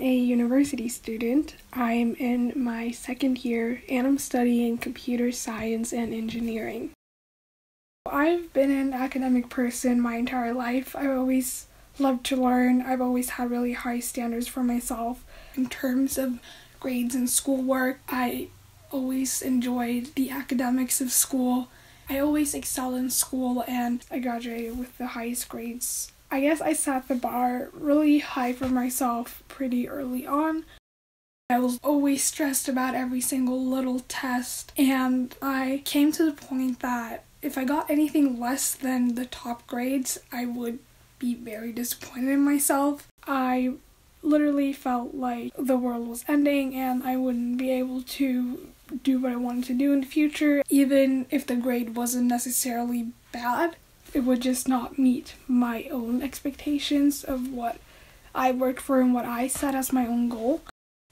a university student. I'm in my second year and I'm studying computer science and engineering. I've been an academic person my entire life. I've always loved to learn. I've always had really high standards for myself in terms of grades and schoolwork. I always enjoyed the academics of school. I always excelled in school and I graduated with the highest grades. I guess I set the bar really high for myself pretty early on. I was always stressed about every single little test, and I came to the point that if I got anything less than the top grades, I would be very disappointed in myself. I literally felt like the world was ending and I wouldn't be able to do what I wanted to do in the future. Even if the grade wasn't necessarily bad, it would just not meet my own expectations of what I worked for and what I set as my own goal.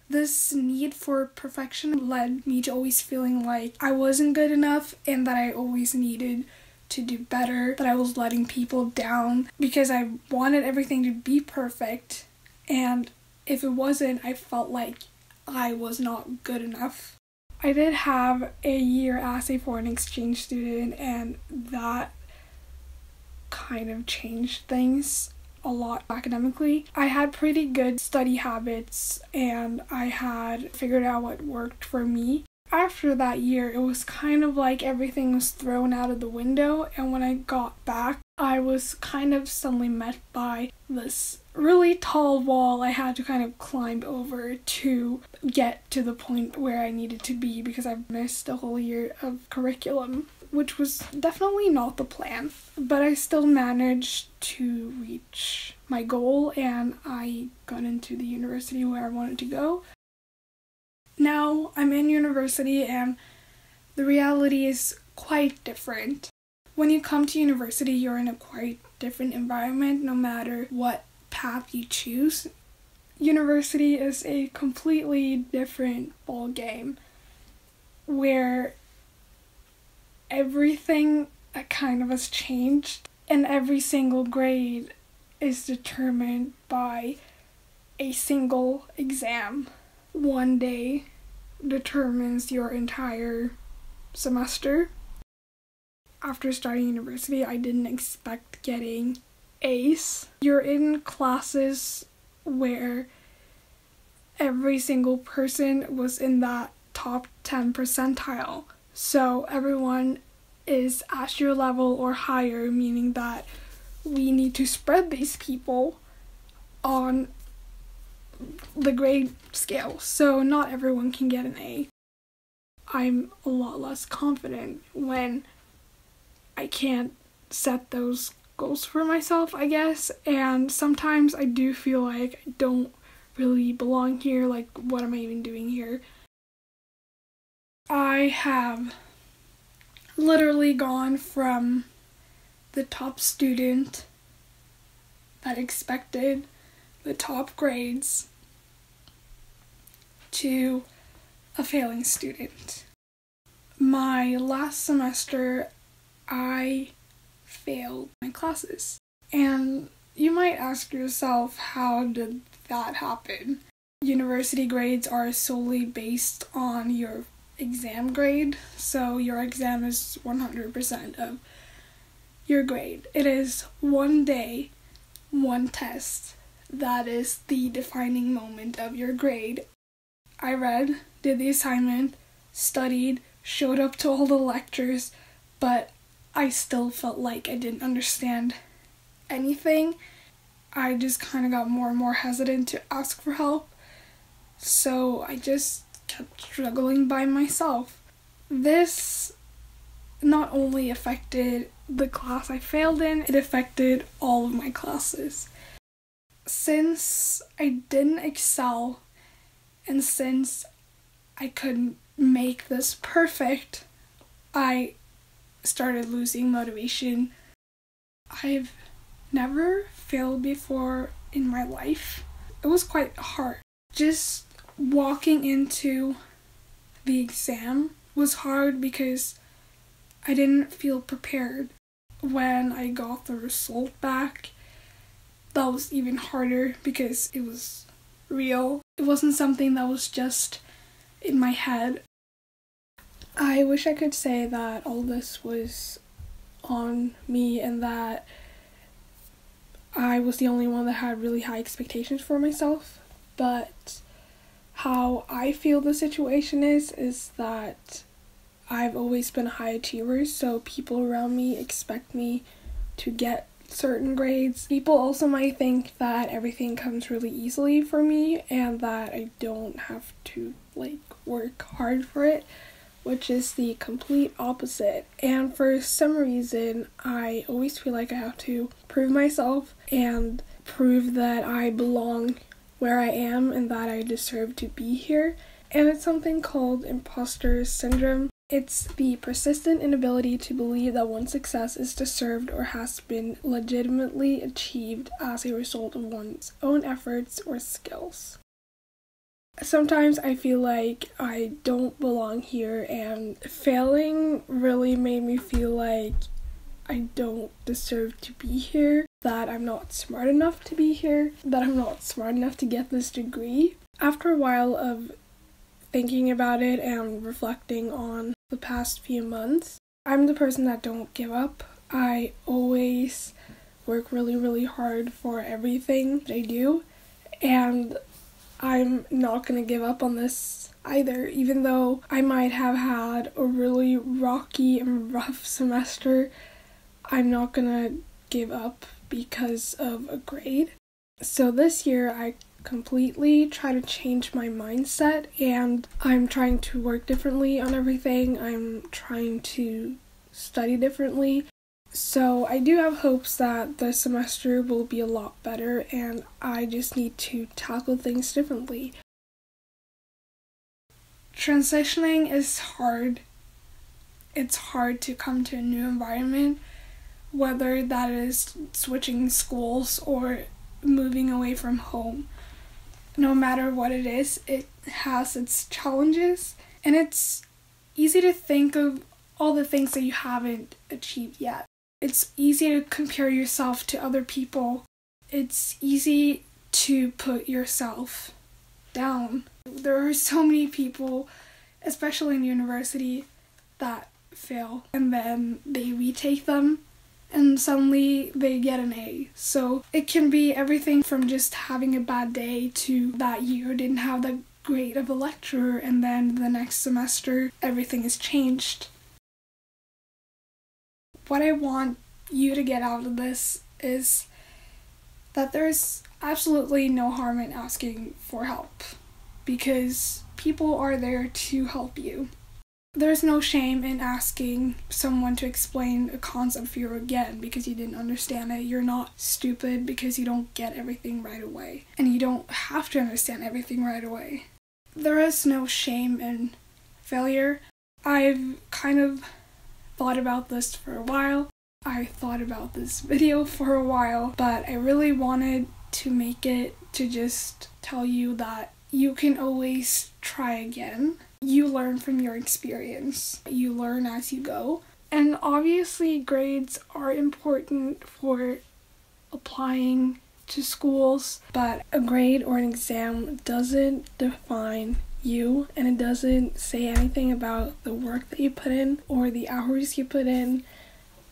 This need for perfection led me to always feeling like I wasn't good enough and that I always needed to do better, that I was letting people down because I wanted everything to be perfect, and if it wasn't, I felt like I was not good enough. I did have a year as a foreign exchange student, and that kind of changed things a lot academically. I had pretty good study habits and I had figured out what worked for me. After that year, it was kind of like everything was thrown out of the window, and when I got back, I was kind of suddenly met by this really tall wall I had to kind of climb over to get to the point where I needed to be because I missed a whole year of curriculum, which was definitely not the plan. But I still managed to reach my goal and I got into the university where I wanted to go. Now I'm in university and the reality is quite different. When you come to university, you're in a quite different environment no matter what path you choose. University is a completely different ball game where everything kind of has changed and every single grade is determined by a single exam. One day determines your entire semester. After starting university, I didn't expect getting A's. You're in classes where every single person was in that top 10 percentile. So everyone is at your level or higher, meaning that we need to spread these people on the grade scale, so not everyone can get an A. I'm a lot less confident when I can't set those goals for myself, I guess, and sometimes I do feel like I don't really belong here, like what am I even doing here? I have literally gone from the top student that expected the top grades to a failing student. My last semester, I failed my classes. And you might ask yourself, how did that happen? University grades are solely based on your exam grade, so your exam is 100% of your grade. It is one day, one test. That is the defining moment of your grade. I read, did the assignment, studied, showed up to all the lectures, but I still felt like I didn't understand anything. I just kind of got more and more hesitant to ask for help, so I just kept struggling by myself. This not only affected the class I failed in, it affected all of my classes. Since I didn't excel, and since I couldn't make this perfect, I started losing motivation. I've never failed before in my life. It was quite hard. Just walking into the exam was hard because I didn't feel prepared. When I got the result back, that was even harder because it was real. It wasn't something that was just in my head. I wish I could say that all this was on me and that I was the only one that had really high expectations for myself, but how I feel the situation is that I've always been a high achiever, so people around me expect me to get certain grades. People also might think that everything comes really easily for me and that I don't have to work hard for it, which is the complete opposite. And for some reason, I always feel like I have to prove myself and prove that I belong where I am and that I deserve to be here. And it's something called imposter syndrome. It's the persistent inability to believe that one's success is deserved or has been legitimately achieved as a result of one's own efforts or skills. Sometimes I feel like I don't belong here, and failing really made me feel like I don't deserve to be here, that I'm not smart enough to be here, that I'm not smart enough to get this degree. After a while of thinking about it and reflecting on the past few months, I'm the person that don't give up. I always work really, really hard for everything that I do, and I'm not gonna give up on this either, even though I might have had a really rocky and rough semester. I'm not gonna give up because of a grade. So this year I completely try to change my mindset, and I'm trying to work differently on everything. I'm trying to study differently. So I do have hopes that the semester will be a lot better, and I just need to tackle things differently. Transitioning is hard. It's hard to come to a new environment, whether that is switching schools or moving away from home. No matter what it is, it has its challenges, and it's easy to think of all the things that you haven't achieved yet. It's easy to compare yourself to other people. It's easy to put yourself down. There are so many people, especially in university, that fail and then they retake them and suddenly they get an A. So it can be everything from just having a bad day to that year didn't have that great of a lecturer, and then the next semester everything is changed. What I want you to get out of this is that there's absolutely no harm in asking for help, because people are there to help you. There's no shame in asking someone to explain a concept for you again because you didn't understand it. You're not stupid because you don't get everything right away, and you don't have to understand everything right away. There is no shame in failure. I've kind of thought about this for a while. I thought about this video for a while, but I really wanted to make it to just tell you that you can always try again. You learn from your experience. You learn as you go. And obviously grades are important for applying to schools, but a grade or an exam doesn't define you, and it doesn't say anything about the work that you put in or the hours you put in.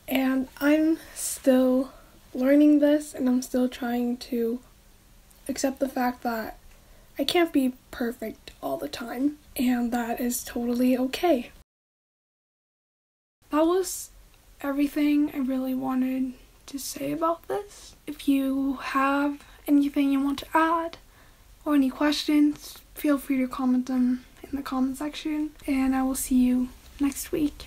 And I'm still learning this, and I'm still trying to accept the fact that I can't be perfect all the time, and that is totally okay. That was everything I really wanted to say about this. If you have anything you want to add or any questions, feel free to comment them in the comment section, and I will see you next week.